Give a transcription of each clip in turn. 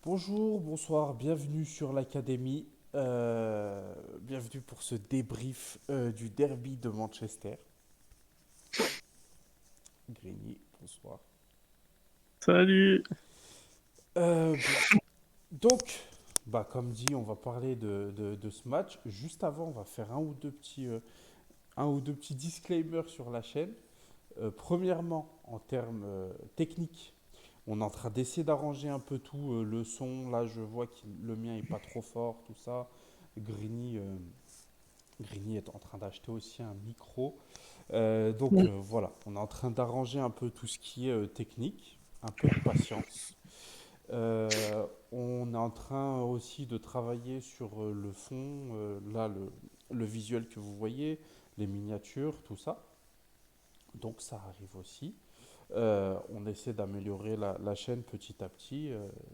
Bonjour, bonsoir, bienvenue sur l'Académie. Bienvenue pour ce débrief du derby de Manchester. Grigny, bonsoir. Salut. Bon, donc, comme dit, on va parler de ce match. Juste avant, on va faire un ou deux petits disclaimers sur la chaîne. Premièrement, en termes techniques, on est en train d'essayer d'arranger un peu tout, le son. Là, je vois que le mien est pas trop fort, tout ça. Grigny, Grigny est en train d'acheter aussi un micro. Voilà, on est en train d'arranger un peu tout ce qui est technique, un peu de patience. On est en train aussi de travailler sur le fond, le visuel que vous voyez, les miniatures, tout ça. Donc ça arrive aussi. On essaie d'améliorer la chaîne petit à petit,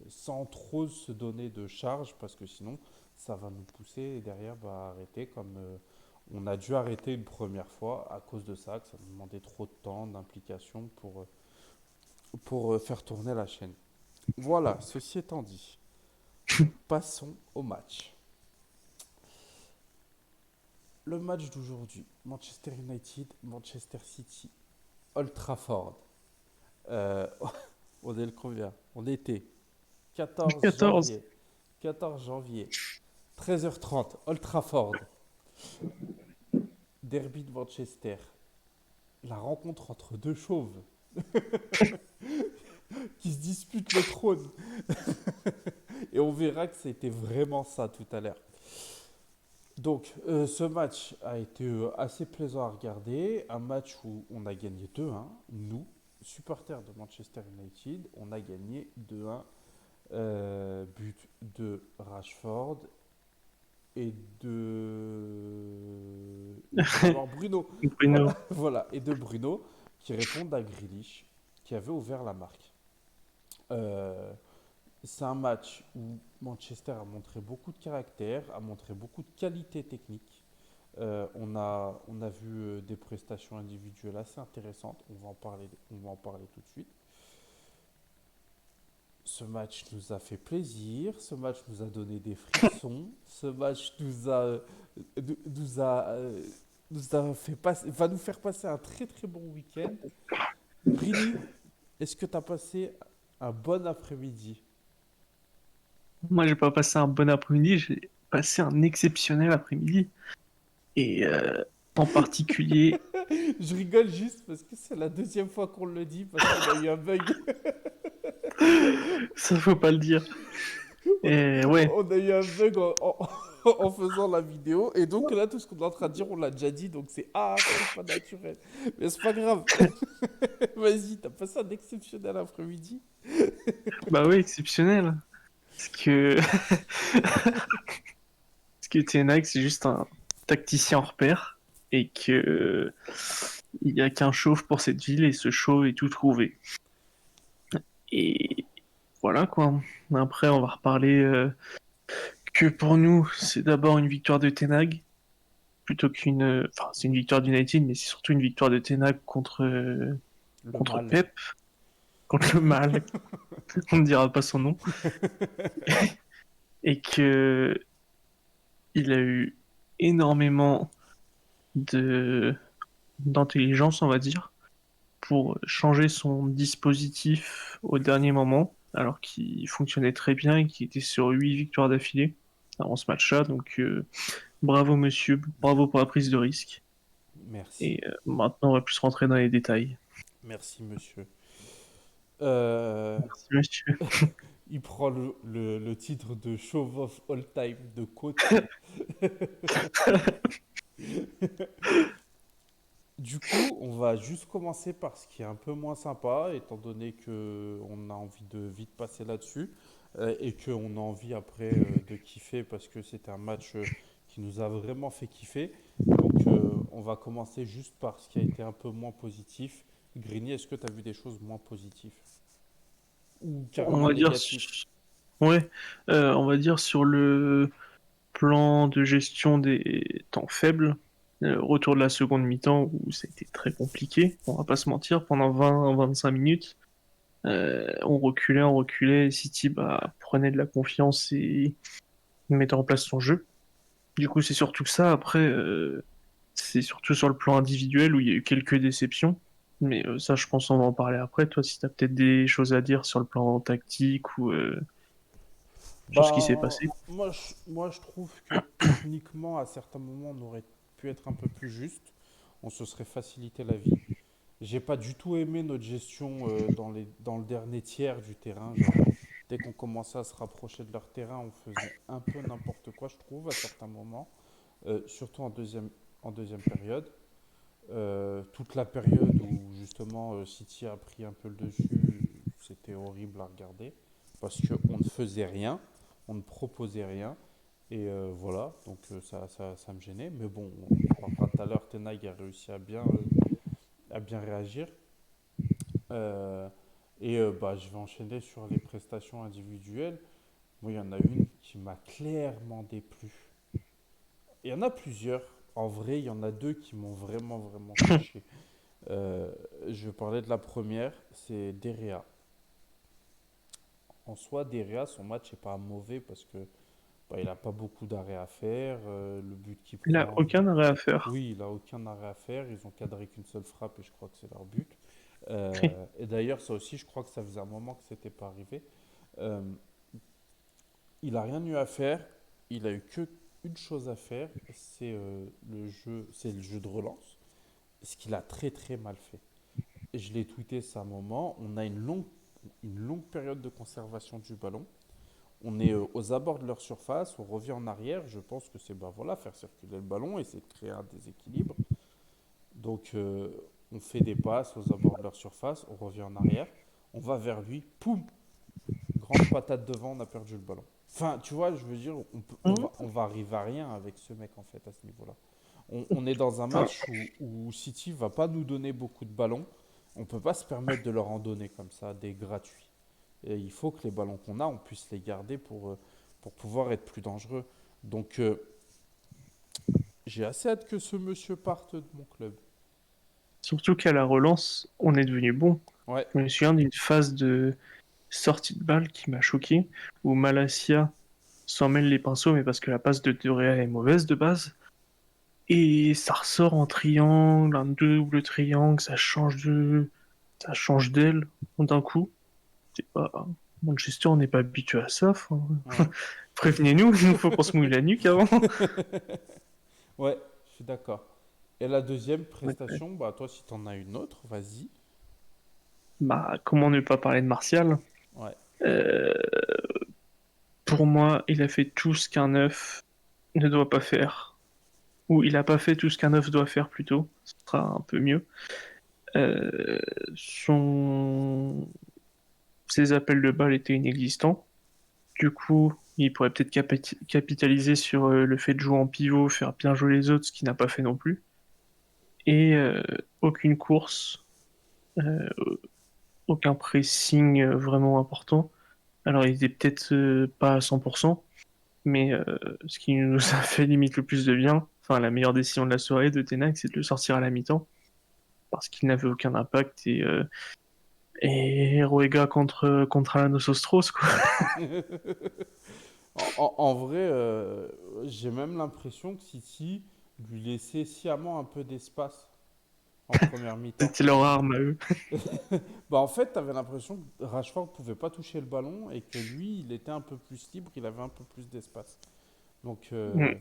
sans trop se donner de charge, parce que sinon, ça va nous pousser et derrière à arrêter, comme on a dû arrêter une première fois à cause de ça, que ça nous demandait trop de temps, d'implication pour faire tourner la chaîne. Voilà, ceci étant dit, passons au match. Le match d'aujourd'hui, Manchester United, Manchester City, Old Trafford. Euh, on est le combien? On était 14 14. janvier. 14 janvier, 13h30, Old Trafford, derby de Manchester. La rencontre entre deux chauves qui se disputent le trône. Et on verra que c'était vraiment ça tout à l'heure. Donc, ce match a été assez plaisant à regarder. Un match où on a gagné 2-1. Nous, supporters de Manchester United, on a gagné 2-1. But de Rashford et de alors Bruno, voilà, Bruno. voilà, et de Bruno qui répondent à Grealish qui avait ouvert la marque. Euh, c'est un match où Manchester a montré beaucoup de caractère, a montré beaucoup de qualité technique. On a vu des prestations individuelles assez intéressantes. On va en parler tout de suite. Ce match nous a fait plaisir, ce match nous a donné des frissons, ce match nous a, nous a fait passer, va nous faire passer un très très bon week-end. Brini, est-ce que tu as passé un bon après-midi? Moi, j'ai pas passé un bon après-midi, j'ai passé un exceptionnel après-midi. Et en particulier, Je rigole juste parce que c'est la deuxième fois qu'on le dit parce qu'on a eu un bug. ça faut pas le dire. On a, Et ouais, on a eu un bug en faisant la vidéo et donc là tout ce qu'on est en train de dire on l'a déjà dit donc c'est pas naturel. Mais c'est pas grave. Vas-y, t'as passé un exceptionnel après-midi. bah ouais, exceptionnel. Parce que, parce que TNAC, c'est juste un tacticien en repère. Et que il y a qu'un chauve pour cette ville, et ce chauve est tout trouvé. Et voilà quoi. Après, on va reparler que pour nous, c'est d'abord une victoire de Tenag plutôt qu'une. Enfin, c'est une victoire d'United, mais c'est surtout une victoire de Tenag Le contre mal. Pep, contre le mal, on ne dira pas son nom, et que il a eu énormément de d'intelligence, on va dire, pour changer son dispositif au dernier moment, alors qu'il fonctionnait très bien et qu'il était sur 8 victoires d'affilée avant ce match-là. Donc, bravo monsieur, bravo pour la prise de risque. Merci. Et maintenant, on va plus rentrer dans les détails. Merci, monsieur. Euh, Merci monsieur. il prend le titre de Show of All Time de côté. Du coup, on va juste commencer par ce qui est un peu moins sympa, étant donné que on a envie de vite passer là-dessus et qu'on a envie après de kiffer parce que c'était un match qui nous a vraiment fait kiffer. Donc, on va commencer juste par ce qui a été un peu moins positif. Grigny, est-ce que tu as vu des choses moins positives ou On carrément va dire, négatives? ouais, on va dire sur le plan de gestion des temps faibles, retour de la seconde mi-temps où ça a été très compliqué, on va pas se mentir, pendant 20-25 minutes, On reculait, City bah, prenait de la confiance et mettait en place son jeu. Du coup, c'est surtout que ça. Après, c'est surtout sur le plan individuel où il y a eu quelques déceptions. Mais ça, je pense on va en parler après. Toi, si tu as peut-être des choses à dire sur le plan tactique ou sur ce qui s'est Ben, passé. moi, je trouve que techniquement, à certains moments, on aurait pu être un peu plus juste. On se serait facilité la vie. J'ai pas du tout aimé notre gestion dans le dernier tiers du terrain. Genre, dès qu'on commençait à se rapprocher de leur terrain, on faisait un peu n'importe quoi, je trouve, à certains moments. Surtout en deuxième période. Toute la période où justement City a pris un peu le dessus, c'était horrible à regarder. Parce qu'on ne faisait rien, on ne proposait rien. Et voilà, donc ça me gênait. Mais bon, on en parlera tout à l'heure. Tenag a réussi à bien réagir. Euh, bah, je vais enchaîner sur les prestations individuelles. Moi, il y en a une qui m'a clairement déplu. Il y en a plusieurs. En vrai, il y en a deux qui m'ont vraiment, vraiment touché. Euh, je vais parler de la première, c'est Derea. En soi, Derea, son match n'est pas mauvais parce que bah, il n'a pas beaucoup d'arrêts à faire. Le but qu'il Il n'a prend, aucun arrêt à faire. oui, il n'a aucun arrêt à faire. Ils ont cadré qu'une seule frappe et je crois que c'est leur but. Et d'ailleurs, ça aussi, je crois que ça faisait un moment que c'était pas arrivé. Euh, il a rien eu à faire. Il a eu que une chose à faire, c'est le jeu de relance. Ce qu'il a très très mal fait. Et je l'ai tweeté ça à un moment. On a une longue période de conservation du ballon. On est aux abords de leur surface, on revient en arrière. Je pense que c'est bah, voilà, faire circuler le ballon, essayer de créer un déséquilibre. Donc on fait des passes aux abords de leur surface, on revient en arrière, on va vers lui, poum, grande patate devant, on a perdu le ballon. Enfin, tu vois, je veux dire, on va arriver à rien avec ce mec en fait à ce niveau-là. On est dans un Enfin, match où City va pas nous donner beaucoup de ballons. On peut pas se permettre de leur en donner comme ça, des gratuits. Et il faut que les ballons qu'on a, on puisse les garder pour pouvoir être plus dangereux. Donc, j'ai assez hâte que ce monsieur parte de mon club. surtout qu'à la relance, on est devenu bon. Ouais, Je me souviens d'une phase de sortie de balle qui m'a choqué, où Malacia s'en mêle les pinceaux, mais parce que la passe de Dorea est mauvaise de base. Et ça ressort en triangle, un double triangle, ça change d'aile d'un coup. C'est pas, Manchester, on n'est pas habitué à ça. Enfin, ouais. prévenez-nous, il faut qu'on se mouille la nuque avant. Ouais, je suis d'accord. Et la deuxième Ouais. prestation, bah toi, si t'en as une autre, vas-y. Bah, comment ne pas parler de Martial? Ouais. Euh, pour moi, il a fait tout ce qu'un neuf ne doit pas faire. Ou il a pas fait tout ce qu'un neuf doit faire plutôt. Ce sera un peu mieux. Euh, son... Ses appels de balles étaient inexistants. Du coup, il pourrait peut-être capitaliser sur le fait de jouer en pivot, faire bien jouer les autres, ce qu'il n'a pas fait non plus. Et aucune course, euh, aucun pressing vraiment important. Alors, il était peut-être pas à 100%, mais ce qui nous a fait limite le plus de bien, enfin la meilleure décision de la soirée de Tenac, c'est de le sortir à la mi-temps, parce qu'il n'avait aucun impact et Ruega contre Alain Sostros, quoi. En vrai, j'ai même l'impression que City lui laissait sciemment un peu d'espace en première mi-temps. C'était leur arme à eux. Bah en fait, tu avais l'impression que Rashford pouvait pas toucher le ballon et que lui, il était un peu plus libre, il avait un peu plus d'espace. Donc Mm.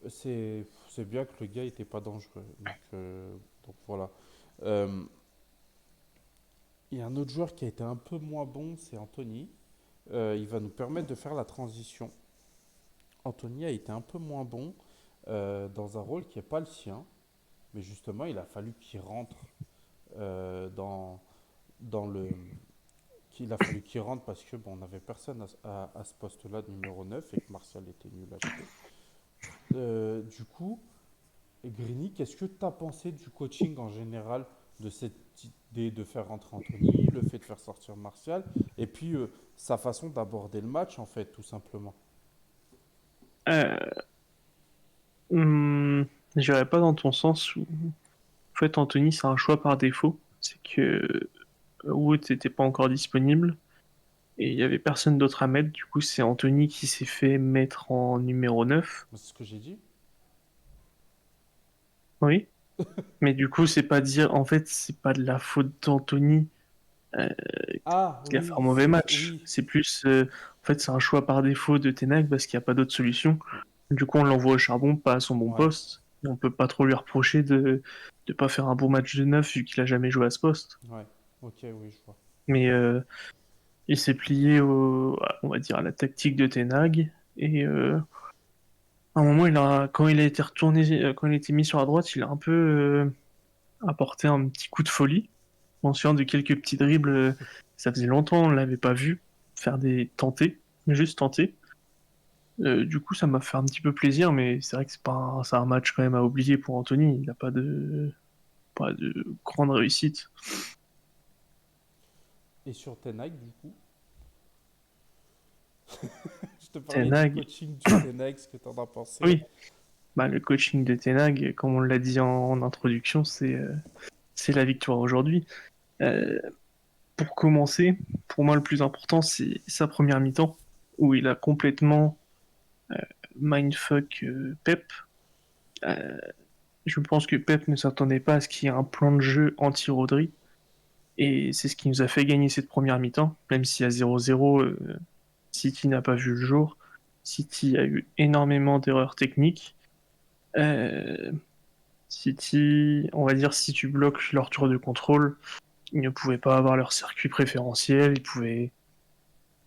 c'est bien que le gars était pas dangereux. Donc voilà. Euh, Il y a un autre joueur qui a été un peu moins bon, c'est Anthony. Il va nous permettre de faire la transition. Anthony a été un peu moins bon dans un rôle qui n'est pas le sien, mais justement, il a fallu qu'il rentre dans, dans le, qu'il a fallu qu'il rentre parce que bon, on n'avait personne à ce poste-là de numéro 9 et que Martial était nul à chier. Du coup, Grigny, qu'est-ce que tu as pensé du coaching en général de cette idée de faire rentrer Anthony, le fait de faire sortir Martial, et puis sa façon d'aborder le match, en fait, tout simplement. Euh, J'irais pas dans ton sens où, en fait, Anthony, c'est un choix par défaut. C'est que Wood n'était pas encore disponible et il y avait personne d'autre à mettre. Du coup, c'est Anthony qui s'est fait mettre en numéro 9. C'est ce que j'ai dit. Oui. Mais du coup, c'est pas dire, en fait, c'est pas de la faute d'Anthony Ah qu'il a fait oui, un mauvais match. oui. C'est plus, en fait, c'est un choix par défaut de Tenag parce qu'il n'y a pas d'autre solution. Du coup, on l'envoie au charbon, pas à son bon Ouais, poste. Et on peut pas trop lui reprocher de pas faire un bon match de 9 vu qu'il a jamais joué à ce poste. ouais. Ok, oui, je vois. Mais il s'est plié on va dire, à la tactique de Tenag. Et à un moment, quand il a été retourné, quand il a été mis sur la droite, il a un peu apporté un petit coup de folie. En suivant de quelques petits dribbles, ça faisait longtemps on l'avait pas vu faire des tentés, juste tenter. Du coup, ça m'a fait un petit peu plaisir, mais c'est vrai que c'est un match quand même à oublier pour Anthony. Il n'a pas de grande réussite. Et sur Tenag, du coup, je te parlais du Tenag, coaching du Tenag, ce que t'en as pensé. oui, bah, le coaching de Tenag, comme on l'a dit en introduction, c'est la victoire aujourd'hui. Euh, pour commencer, pour moi, le plus important, c'est sa première mi-temps, où il a complètement euh, mindfuck Pep. Euh, je pense que Pep ne s'attendait pas à ce qu'il y ait un plan de jeu anti-Rodri. Et c'est ce qui nous a fait gagner cette première mi-temps, même si à 0-0, City n'a pas vu le jour. City a eu énormément d'erreurs techniques. Euh, City, on va dire, si tu bloques leur tour de contrôle, ils ne pouvaient pas avoir leur circuit préférentiel.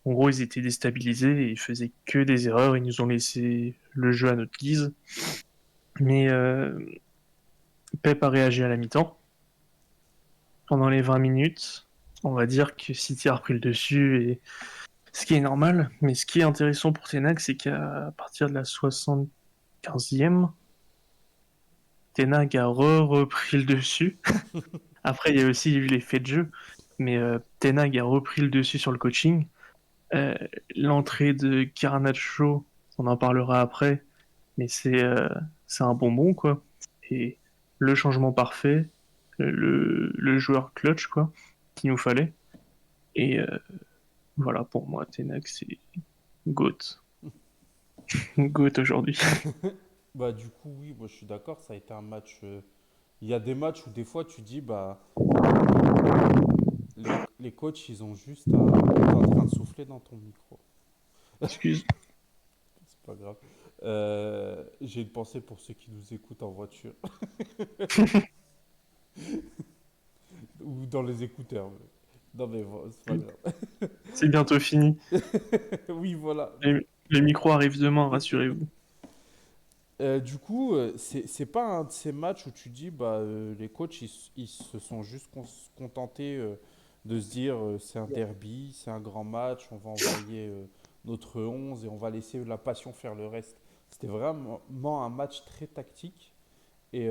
En gros, ils étaient déstabilisés et ils faisaient que des erreurs. Ils nous ont laissé le jeu à notre guise. Mais Pep a réagi à la mi-temps. Pendant les 20 minutes, on va dire que City a repris le dessus, et ce qui est normal. Mais ce qui est intéressant pour Ten Hag, c'est qu'à partir de la 75e, Ten Hag a repris le dessus. Après, il y a aussi eu les faits de jeu, mais Ten Hag a repris le dessus sur le coaching. Euh, L'entrée de Garnacho, on en parlera après, mais c'est un bonbon, quoi. Et le changement parfait, le joueur clutch, quoi, qu'il nous fallait. Et voilà, pour moi, Tenac, c'est GOAT. GOAT aujourd'hui. Bah, du coup, oui, moi je suis d'accord, ça a été un match. Il y a des matchs où des fois tu dis, bah, les coachs, ils ont juste à. T'es en train de souffler dans ton micro. Excuse. C'est pas grave. J'ai une pensée pour ceux qui nous écoutent en voiture ou dans les écouteurs. Non, mais bon, c'est pas grave. C'est bientôt fini. Oui, voilà. Les micros arrivent demain, rassurez-vous. Du coup, c'est pas un de ces matchs où tu dis, bah, les coachs, ils se sont juste contentés de se dire, c'est un derby, c'est un grand match, on va envoyer notre 11 et on va laisser la passion faire le reste. C'était vraiment un match très tactique et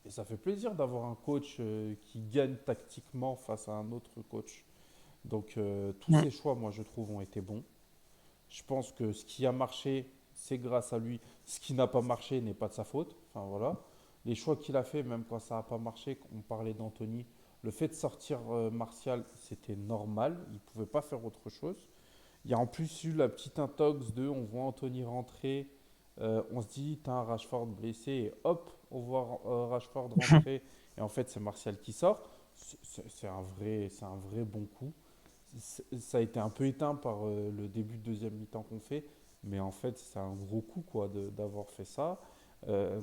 ça fait plaisir d'avoir un coach qui gagne tactiquement face à un autre coach. Donc, tous Ouais. ces choix, moi, je trouve, ont été bons. Je pense que ce qui a marché, c'est grâce à lui. Ce qui n'a pas marché n'est pas de sa faute. Enfin voilà. Les choix qu'il a fait, même quand ça n'a pas marché, on parlait d'Anthony, le fait de sortir Martial, c'était normal. Il ne pouvait pas faire autre chose. Il y a en plus eu la petite intox de on voit Anthony rentrer, on se dit t'as un Rashford blessé et hop, on voit Rashford rentrer et en fait c'est Martial qui sort. C'est un vrai bon coup. Ça a été un peu éteint par le début de deuxième mi-temps qu'on fait, mais en fait, c'est un gros coup quoi d'avoir fait ça. Euh,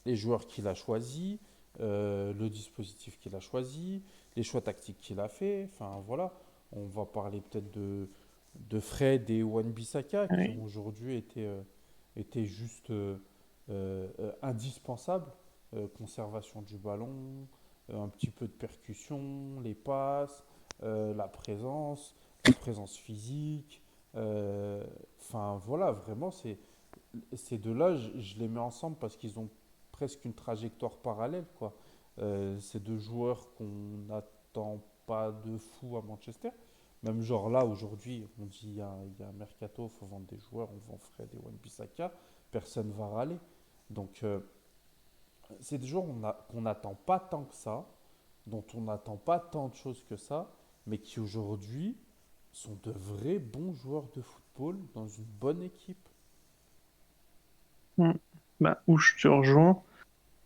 les joueurs qu'il a choisis, le dispositif qu'il a choisi, les choix tactiques qu'il a fait. Enfin voilà, on va parler peut-être de Fred et Wan-Bissaka qui Ouais. ont aujourd'hui été juste indispensables. Conservation du ballon, un petit peu de percussion, les passes, la présence physique. Enfin voilà, vraiment, ces deux-là, je les mets ensemble parce qu'ils ont presque une trajectoire parallèle, quoi. C'est deux joueurs qu'on n'attend pas de fou à Manchester. Même genre là, aujourd'hui, on dit il y a un mercato, il faut vendre des joueurs, on vend Fred et Wan-Bissaka, personne va râler. Donc, c'est des joueurs qu'on n'attend pas tant que ça. dont on n'attend pas tant de choses que ça, mais qui aujourd'hui sont de vrais bons joueurs de football dans une bonne équipe. Mm. Bah, où je te rejoins,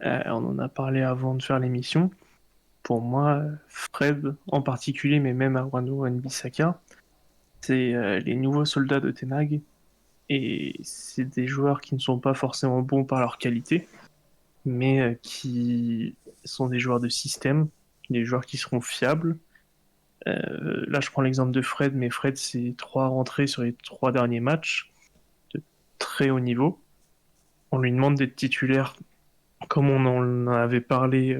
on en a parlé avant de faire l'émission. Pour moi, Fred en particulier, mais même Arwano Wan-Bissaka, c'est les nouveaux soldats de Ten Hag. Et c'est des joueurs qui ne sont pas forcément bons par leur qualité, mais qui sont des joueurs de système, des joueurs qui seront fiables. Là, je prends l'exemple de Fred, mais Fred, c'est 3 rentrées sur les 3 derniers matchs de très haut niveau. On lui demande d'être titulaire, comme on en avait parlé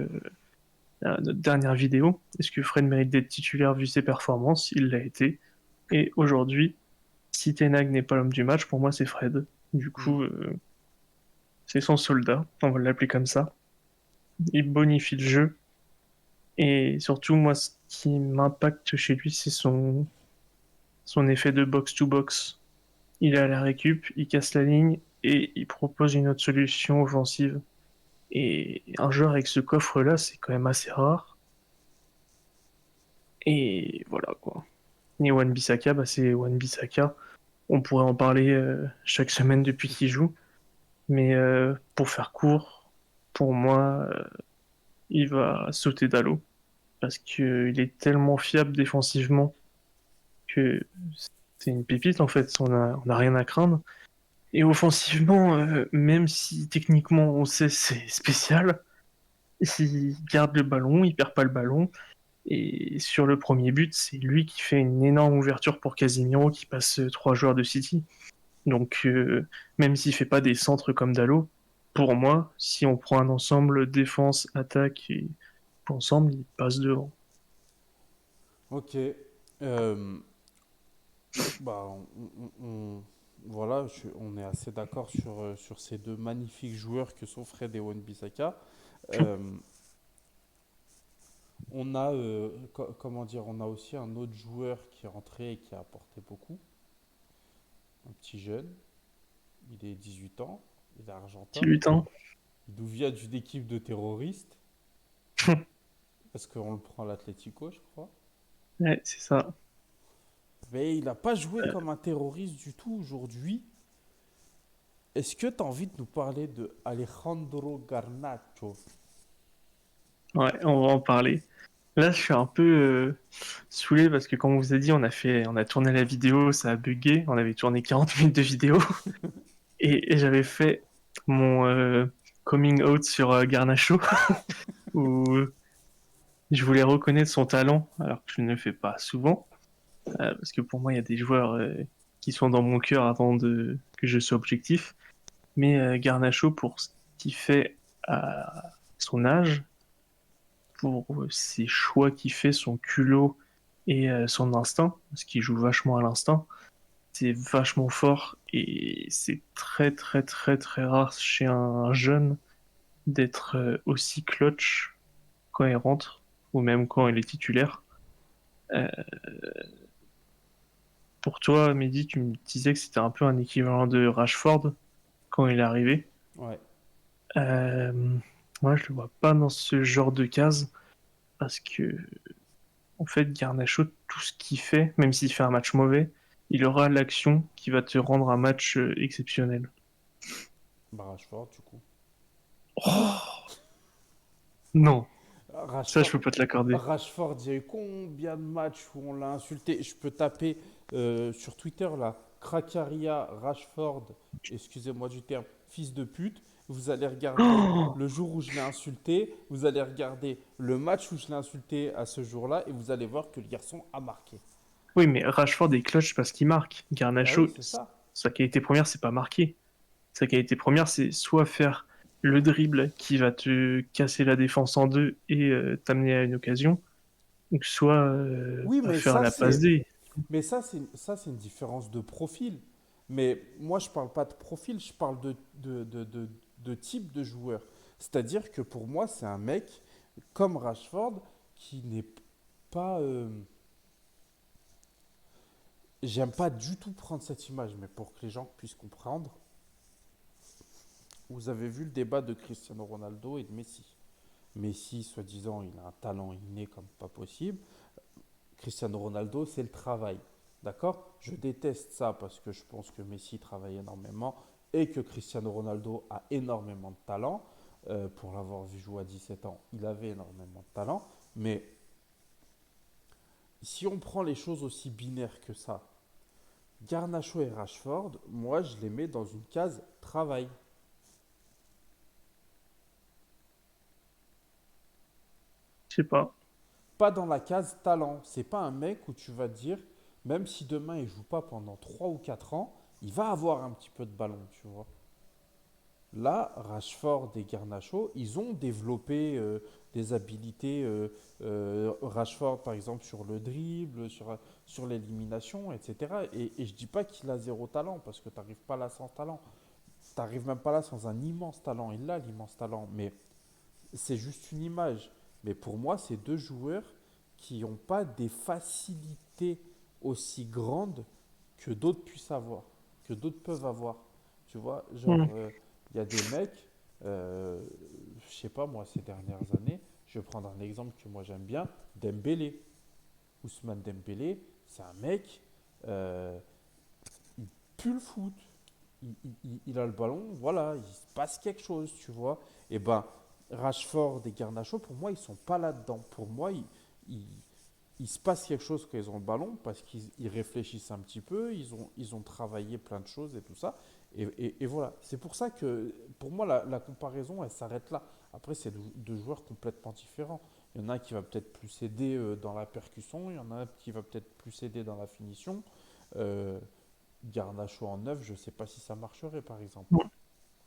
à notre dernière vidéo. Est-ce que Fred mérite d'être titulaire vu ses performances? Il l'a été. Et aujourd'hui, si Ten Hag n'est pas l'homme du match, pour moi, c'est Fred. Du Mm. coup, c'est son soldat, on va l'appeler comme ça. Il bonifie le jeu. Et surtout, moi, ce qui m'impacte chez lui, c'est son effet de box-to-box. Il est à la récup, il casse la ligne et il propose une autre solution offensive. Et un joueur avec ce coffre-là, c'est quand même assez rare. Et voilà quoi. Et Wan-Bissaka, bah, c'est Wan-Bissaka. On pourrait en parler chaque semaine depuis qu'il joue. Mais pour faire court, pour moi, il va sauter d'Halo. Parce qu'il est tellement fiable défensivement que c'est une pépite en fait, on a rien à craindre. Et offensivement, même si techniquement on sait c'est spécial, il garde le ballon, il perd pas le ballon. Et sur le premier but, c'est lui qui fait une énorme ouverture pour Casemiro qui passe 3 joueurs de City. Donc même s'il fait pas des centres comme Dalot, pour moi, si on prend un ensemble défense, attaque et ensemble, il passe devant. Ok. Euh, Bah, voilà, on est assez d'accord sur ces deux magnifiques joueurs que sont Fred et Wan-Bissaka. Euh, comment dire, on a aussi un autre joueur qui est rentré et qui a apporté beaucoup, un petit jeune. Il est 18 ans, il est Petit argentin. lutin. Il nous vient d'une équipe de terroristes, parce qu'on le prend à l'Atlético, je crois. Ouais, c'est ça. Mais il n'a pas joué comme un terroriste du tout aujourd'hui. Est-ce que tu as envie de nous parler de Alejandro Garnacho? Ouais, on va en parler. Là, je suis un peu saoulé parce que, comme on vous a dit, on a tourné la vidéo, ça a bugué. On avait tourné 40 minutes de vidéo et j'avais fait mon coming out sur Garnacho où je voulais reconnaître son talent alors que je ne le fais pas souvent parce que pour moi, il y a des joueurs qui sont dans mon cœur avant que je sois objectif. Mais Garnacho, pour ce qu'il fait à son âge, pour ses choix qu'il fait, son culot et son instinct, parce qu'il joue vachement à l'instinct, c'est vachement fort et c'est très très très très rare chez un jeune d'être aussi clutch quand il rentre ou même quand il est titulaire. Euh, pour toi, Mehdi, tu me disais que c'était un peu un équivalent de Rashford quand il est arrivé. Ouais. Euh, Moi, je le vois pas dans ce genre de case parce que en fait, Garnacho, tout ce qu'il fait, même s'il fait un match mauvais, il aura l'action qui va te rendre un match exceptionnel. Bah, Rashford, du coup. Oh non, ça je Rashford, peux pas te l'accorder. Rashford, il y a eu combien de matchs où on l'a insulté? Je peux taper sur Twitter là, Krakaria, Rashford, excusez-moi du terme, fils de pute. Vous allez regarder Oh le jour où je l'ai insulté, vous allez regarder le match où je l'ai insulté à ce jour-là et vous allez voir que le garçon a marqué. oui, mais Rashford est clutch parce qu'il marque. Bah oui, Garnacho, c'est ça. sa qualité première, c'est pas marquer. Sa qualité première, c'est soit faire le dribble qui va te casser la défense en deux et t'amener à une occasion, ou soit Oui, bah, mais faire la passe D. ça, c'est une différence de profil. Mais moi, je parle pas de profil, je parle de type de joueur. C'est-à-dire que pour moi, c'est un mec comme Rashford qui n'est pas. J'aime pas du tout prendre cette image, mais pour que les gens puissent comprendre, vous avez vu le débat de Cristiano Ronaldo et de Messi. Messi, soi-disant, il a un talent inné comme pas possible. Cristiano Ronaldo, c'est le travail. D'accord? Je déteste ça parce que je pense que Messi travaille énormément et que Cristiano Ronaldo a énormément de talent. Pour l'avoir vu jouer à 17 ans, il avait énormément de talent. Mais si on prend les choses aussi binaires que ça, Garnacho et Rashford, moi je les mets dans une case travail. Je sais pas. Pas dans la case talent. C'est pas un mec où tu vas te dire, même si demain il joue pas pendant 3 ou 4 ans, il va avoir un petit peu de ballon, tu vois. Là, Rashford et Garnacho, ils ont développé des habilités. Rashford, par exemple, sur le dribble, sur l'élimination, etc. Et je dis pas qu'il a zéro talent, parce que tu n'arrives pas là sans talent. Tu n'arrives même pas là sans un immense talent. Il a l'immense talent, mais c'est juste une image. Mais pour moi, c'est deux joueurs qui n'ont pas des facilités aussi grandes que d'autres puissent avoir, que d'autres peuvent avoir. Tu vois, genre, Hmm. il y a des mecs, euh, je sais pas moi, ces dernières années, je vais prendre un exemple que moi j'aime bien, Dembélé. Ousmane Dembélé, c'est un mec, euh, il pue le foot. Il a le ballon, voilà, il se passe quelque chose, tu vois. Et ben, Rashford et Garnacho, pour moi, ils sont pas là-dedans. Pour moi, ils, il se passe quelque chose quand ils ont le ballon parce qu'ils réfléchissent un petit peu, ils ont travaillé plein de choses et tout ça. Et voilà, c'est pour ça que pour moi la comparaison elle s'arrête là. Après, c'est deux joueurs complètement différents. Il y en a un qui va peut-être plus aider dans la percussion, il y en a un qui va peut-être plus aider dans la finition. Euh, Garnacho en neuf, je ne sais pas si ça marcherait par exemple.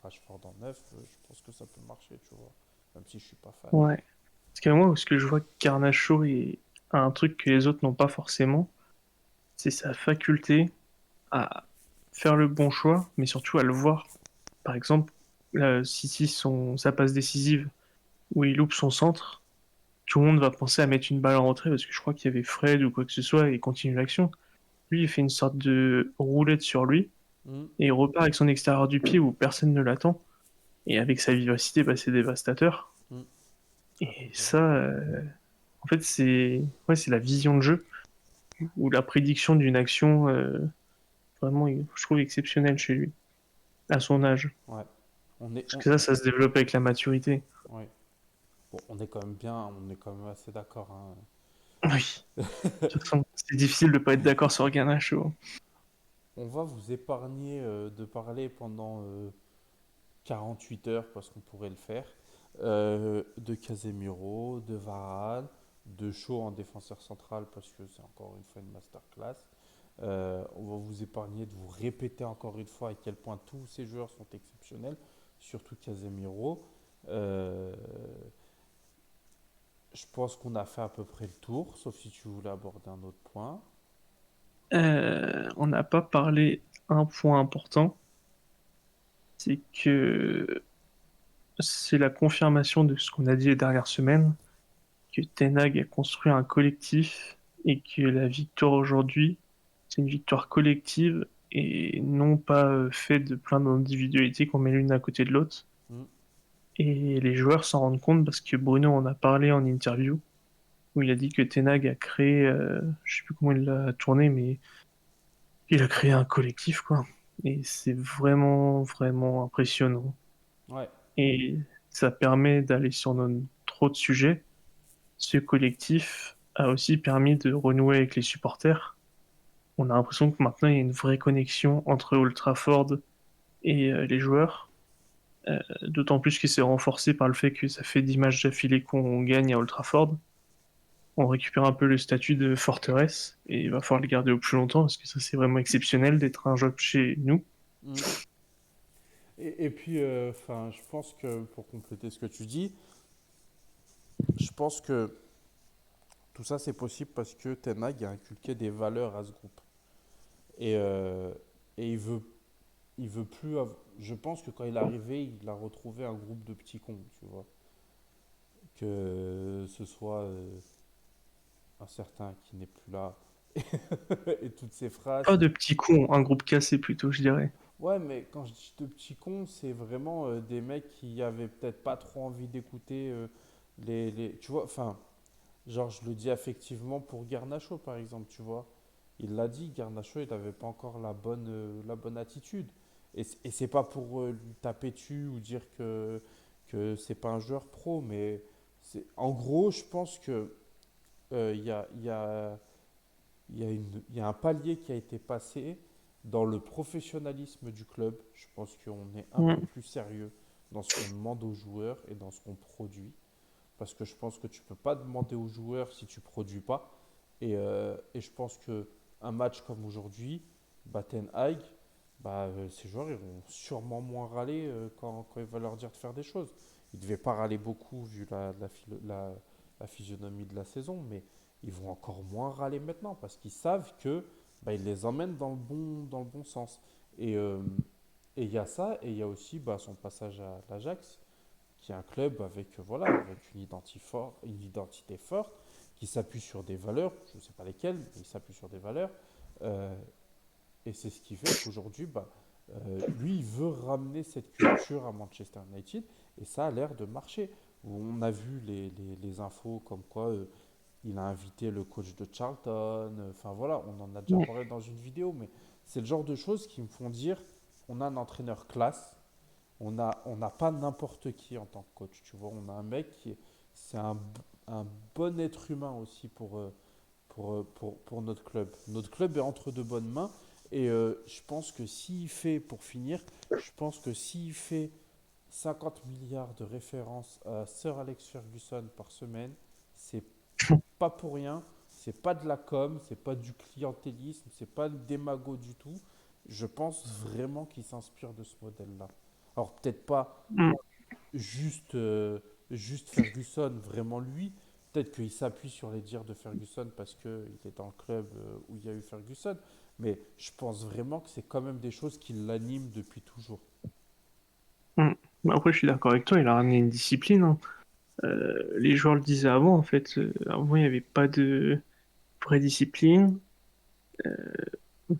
Rashford en neuf, je pense que ça peut marcher, tu vois. Même si je suis pas fan. Ouais. Parce que moi, ce que je vois que Garnacho a un truc que les autres n'ont pas forcément, c'est sa faculté à faire le bon choix, mais surtout à le voir. Par exemple, si sa passe décisive, où il loupe son centre, tout le monde va penser à mettre une balle en retrait parce que je crois qu'il y avait Fred ou quoi que ce soit et il continue l'action. Lui, il fait une sorte de roulette sur lui Mm, et il repart avec son extérieur du pied où personne ne l'attend. Et avec sa vivacité, bah, c'est dévastateur. mm. Ah, Et ça, complètement. en fait, c'est la vision de jeu ou la prédiction d'une action vraiment, je trouve, exceptionnelle chez lui, à son âge. Ouais. On est, Parce que ça se développe avec la maturité. ouais. Bon, on est quand même bien, on est quand même assez d'accord, hein. Oui. De toute façon, c'est difficile de pas être d'accord sur Garnacho. On va vous épargner de parler pendant 48 heures parce qu'on pourrait le faire. De Casemiro, de Varane, de Shaw en défenseur central parce que c'est encore une fois une masterclass. On va vous épargner de vous répéter encore une fois à quel point tous ces joueurs sont exceptionnels, surtout Casemiro. Euh, je pense qu'on a fait à peu près le tour, sauf si tu voulais aborder un autre point. On n'a pas parlé un point important, c'est que c'est la confirmation de ce qu'on a dit les dernières semaines, que Ten Hag a construit un collectif et que la victoire aujourd'hui, c'est une victoire collective et non pas faite de plein d'individualités qu'on met l'une à côté de l'autre. Mm, Et les joueurs s'en rendent compte parce que Bruno en a parlé en interview, où il a dit que Ten Hag a créé, je sais plus comment il l'a tourné, mais il a créé un collectif, quoi. Et c'est vraiment, vraiment impressionnant. ouais. Et ça permet d'aller sur trop de sujets. Ce collectif a aussi permis de renouer avec les supporters. On a l'impression que maintenant il y a une vraie connexion entre Old Trafford et les joueurs. D'autant plus qu'il s'est renforcé par le fait que ça fait 10 matchs d'affilée qu'on gagne à Old Trafford. On récupère un peu le statut de forteresse et il va falloir le garder au plus longtemps parce que ça c'est vraiment exceptionnel d'être un job chez nous. Mm. Et puis, enfin, je pense que pour compléter ce que tu dis, je pense que tout ça c'est possible parce que Ten Hag a inculqué des valeurs à ce groupe. Et, euh, et il veut plus. Je pense que quand il est arrivé, il a retrouvé un groupe de petits cons, tu vois. Que ce soit un certain qui n'est plus là et toutes ces phrases. Pas de petits cons, un groupe cassé plutôt, je dirais. Ouais, mais quand je dis de petits cons, c'est vraiment des mecs qui avaient peut-être pas trop envie d'écouter Tu vois, enfin, genre, je le dis affectivement pour Garnacho, par exemple, tu vois. Il l'a dit, Garnacho, il n'avait pas encore la bonne attitude. Et c'est pas pour lui taper dessus ou dire que c'est pas un joueur pro, mais en gros, je pense que il y a un palier qui a été passé dans le professionnalisme du club. Je pense qu'on est un peu Mm. plus sérieux dans ce qu'on demande aux joueurs et dans ce qu'on produit. Parce que je pense que tu peux pas demander aux joueurs si tu produis pas. Et je pense que un match comme aujourd'hui, bah, Ten Hag, ces joueurs ils vont sûrement moins râler quand il va leur dire de faire des choses. Ils ne devaient pas râler beaucoup vu la physionomie de la saison, mais ils vont encore moins râler maintenant parce qu'ils savent que bah, ils les emmènent dans le bon sens. Et il y a ça, et il y a aussi bah, son passage à l'Ajax qui est un club avec, voilà, avec une identité forte, qui s'appuie sur des valeurs, je ne sais pas lesquelles, mais il s'appuie sur des valeurs. Euh, et c'est ce qui fait qu'aujourd'hui, lui, il veut ramener cette culture à Manchester United, et ça a l'air de marcher. On a vu les infos comme quoi il a invité le coach de Charlton, enfin voilà, on en a déjà Mm. parlé dans une vidéo, mais c'est le genre de choses qui me font dire on a un entraîneur classe, on n'a pas n'importe qui en tant que coach, tu vois. On a un mec c'est un bon être humain aussi pour notre club. Notre club est entre de bonnes mains et je pense que s'il fait, pour finir, je pense que s'il fait 50 milliards de références à Sir Alex Ferguson par semaine, c'est pas pour rien, c'est pas de la com, c'est pas du clientélisme, c'est pas le démago du tout. Je pense vraiment qu'il s'inspire de ce modèle-là. Alors peut-être pas Mm. juste, juste Ferguson, vraiment lui. Peut-être qu'il s'appuie sur les dires de Ferguson parce qu'il est dans le club où il y a eu Ferguson. Mais je pense vraiment que c'est quand même des choses qui l'animent depuis toujours. Mm. Bah, après, je suis d'accord avec toi, il a ramené une discipline, hein. Les joueurs le disaient avant, en fait. Avant, il n'y avait pas de vraie discipline.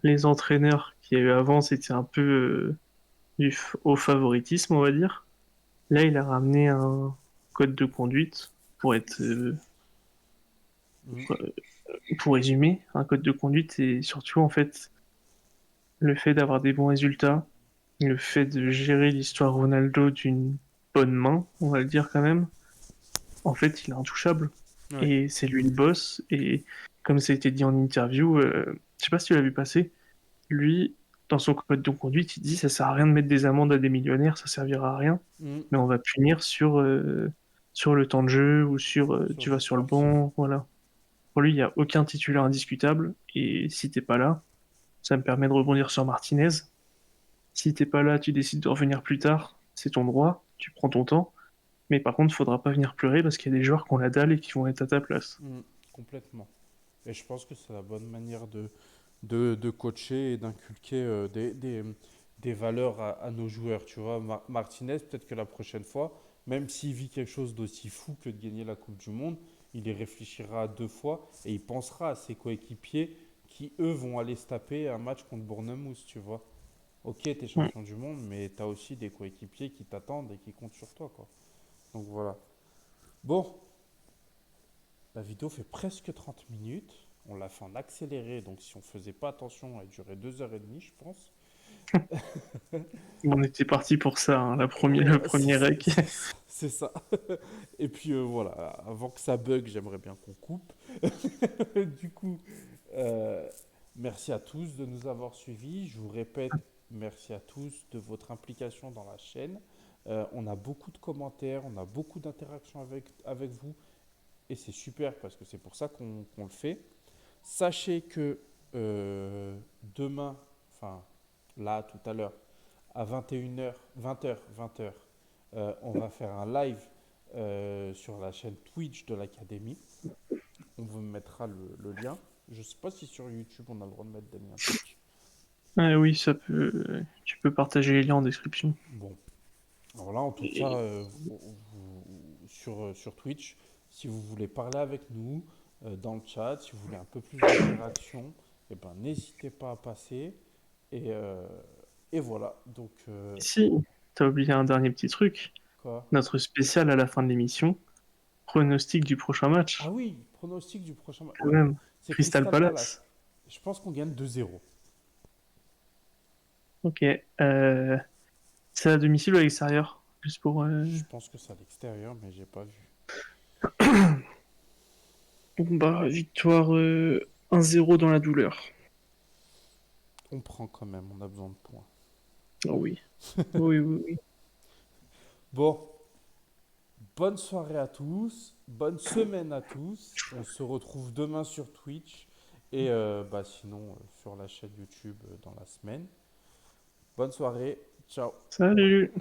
Les entraîneurs qu'il y a eu avant, c'était un peu au favoritisme, on va dire. Là, il a ramené un code de conduite pour être, Mm. pour résumer, un code de conduite et surtout, en fait, le fait d'avoir des bons résultats, le fait de gérer l'histoire Ronaldo d'une bonne main, on va le dire quand même. En fait, il est intouchable. Ouais. Et c'est lui le boss. Et comme ça a été dit en interview, je sais pas si tu l'as vu passer, lui, dans son code de conduite, il dit ça sert à rien de mettre des amendes à des millionnaires, ça servira à rien. Mm. Mais on va punir sur le temps de jeu ou sur Sur tu du vas sur le sportif. banc, voilà. Pour lui, il n'y a aucun titulaire indiscutable. Et si t'es pas là, ça me permet de rebondir sur Martinez. Si t'es pas là, tu décides de revenir plus tard, c'est ton droit, tu prends ton temps. Mais par contre, il faudra pas venir pleurer parce qu'il y a des joueurs qui ont la dalle et qui vont être à ta place. Mm. Complètement. Et je pense que c'est la bonne manière de coacher et d'inculquer des valeurs à nos joueurs. Tu vois, Martinez, peut-être que la prochaine fois, même s'il vit quelque chose d'aussi fou que de gagner la Coupe du Monde, il y réfléchira deux fois et il pensera à ses coéquipiers qui, eux, vont aller se taper un match contre Bournemouth, tu vois. Ok, t'es Mm. champion du monde, mais t'as aussi des coéquipiers qui t'attendent et qui comptent sur toi, quoi. Donc voilà. Bon, la vidéo fait presque 30 minutes. On l'a fait en accéléré, donc si on faisait pas attention, elle durait 2h30, je pense. On était parti pour ça, hein, le Ouais, premier rec. c'est ça. Et puis voilà, avant que ça bug, j'aimerais bien qu'on coupe. Du coup, euh, merci à tous de nous avoir suivis. Je vous répète, merci à tous de votre implication dans la chaîne. On a beaucoup de commentaires, on a beaucoup d'interactions avec vous. Et c'est super parce que c'est pour ça qu'on le fait. Sachez que demain, enfin là tout à l'heure, à 21h, 20h, 20h, on va faire un live sur la chaîne Twitch de l'Académie. On vous mettra le lien. Je ne sais pas si sur YouTube on a le droit de mettre des liens Twitch. Ah oui, ça peut. Tu peux partager les liens en description. Bon, alors là en tout cas, Et sur Twitch, si vous voulez parler avec nous dans le chat, si vous voulez un peu plus d'interaction, eh ben, n'hésitez pas à passer. Et, euh, et voilà, donc si, t'as oublié un dernier petit truc. quoi. Notre spécial à la fin de l'émission. Pronostic du prochain Ah match, oui, pronostic du prochain match. quand Ouais, même. c'est Crystal Crystal Palace. Palace. Je pense qu'on gagne 2-0. Ok. C'est à domicile ou à l'extérieur? Juste pour. Je pense que c'est à l'extérieur, mais j'ai pas vu. Bon, bah, victoire 1-0 dans la douleur. On prend quand même, on a besoin de points. Oh oui. Oui, oui, oui. Bon, bonne soirée à tous, bonne semaine à tous. On se retrouve demain sur Twitch et bah, sinon sur la chaîne YouTube dans la semaine. Bonne soirée, ciao. Salut!